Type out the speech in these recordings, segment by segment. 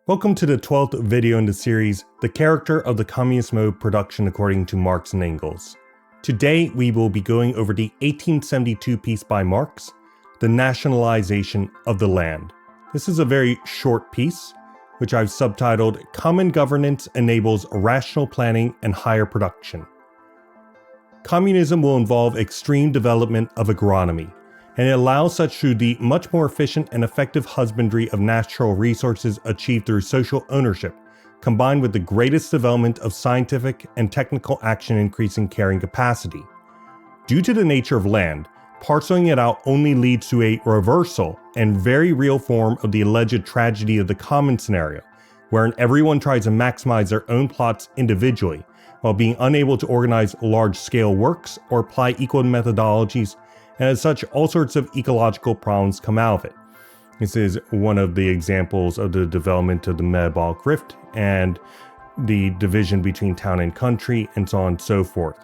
Welcome to the 12th video in the series, The Character of the Communist Mode Production According to Marx and Engels. Today we will be going over the 1872 piece by Marx, The Nationalization of the Land. This is a very short piece, which I've subtitled, Common Governance Enables Rational Planning and Higher Production. Communism will involve extreme development of agronomy, and it allows such through the much more efficient and effective husbandry of natural resources achieved through social ownership, combined with the greatest development of scientific and technical action increasing carrying capacity. Due to the nature of land, parceling it out only leads to a reversal and very real form of the alleged tragedy of the common scenario, wherein everyone tries to maximize their own plots individually, while being unable to organize large-scale works or apply equal methodologies, and as such, all sorts of ecological problems come out of it. This is one of the examples of the development of the metabolic rift and the division between town and country, and so on and so forth.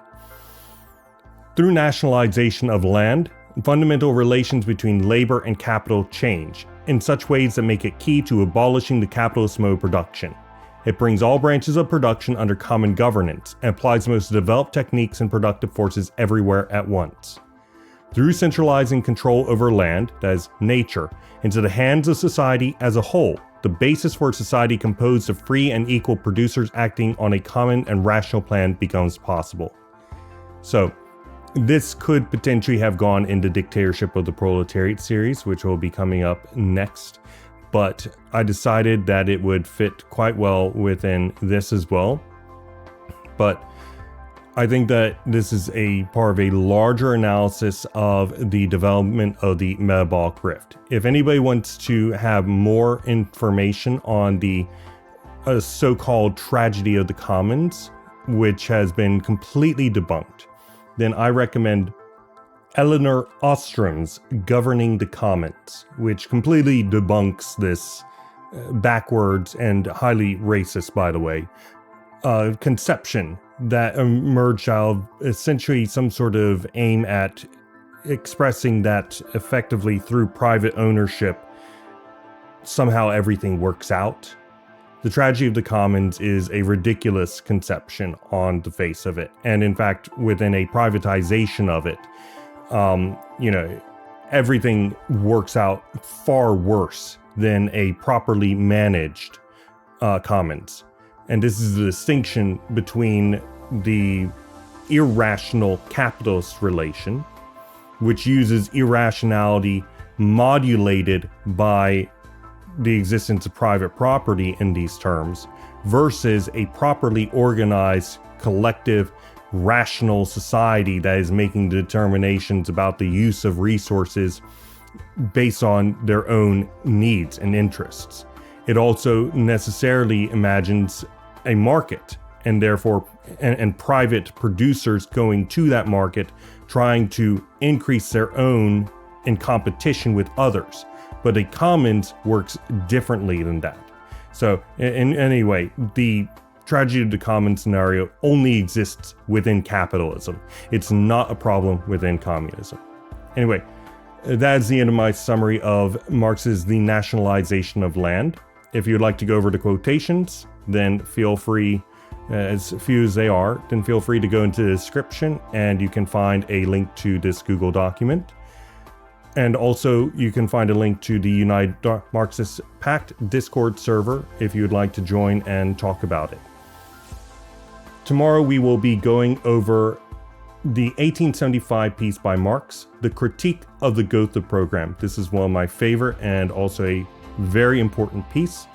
Through nationalization of land, fundamental relations between labor and capital change in such ways that make it key to abolishing the capitalist mode of production. It brings all branches of production under common governance and applies the most developed techniques and productive forces everywhere at once. Through centralizing control over land, that is, nature, into the hands of society as a whole, the basis for a society composed of free and equal producers acting on a common and rational plan becomes possible. So, this could potentially have gone in the Dictatorship of the Proletariat series, which will be coming up next, but I decided that it would fit quite well within this as well. But I think that this is a part of a larger analysis of the development of the metabolic rift. If anybody wants to have more information on the so-called tragedy of the commons, which has been completely debunked, then I recommend Elinor Ostrom's Governing the Commons, which completely debunks this backwards and highly racist, by the way, conception that emerged out of essentially some sort of aim at expressing that effectively through private ownership, somehow everything works out. The tragedy of the commons is a ridiculous conception on the face of it. And in fact, within a privatization of it, everything works out far worse than a properly managed commons. And this is the distinction between the irrational capitalist relation, which uses irrationality modulated by the existence of private property in these terms, versus a properly organized, collective, rational society that is making determinations about the use of resources based on their own needs and interests. It also necessarily imagines a market, and therefore and private producers going to that market, trying to increase their own in competition with others. But a commons works differently than that. So in any way, the tragedy of the commons scenario only exists within capitalism. It's not a problem within communism. Anyway, that is the end of my summary of Marx's The Nationalization of Land. If you'd like to go over the quotations, then feel free, as few as they are, then feel free to go into the description and you can find a link to this Google document. And also you can find a link to the United Marxist Pact Discord server if you'd like to join and talk about it. Tomorrow we will be going over the 1875 piece by Marx, The Critique of the Gotha Program. This is one of my favorite and also a very important piece,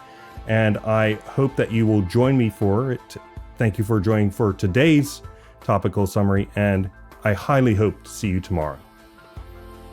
and I hope that you will join me for it. Thank you for joining for today's topical summary, and I highly hope to see you tomorrow.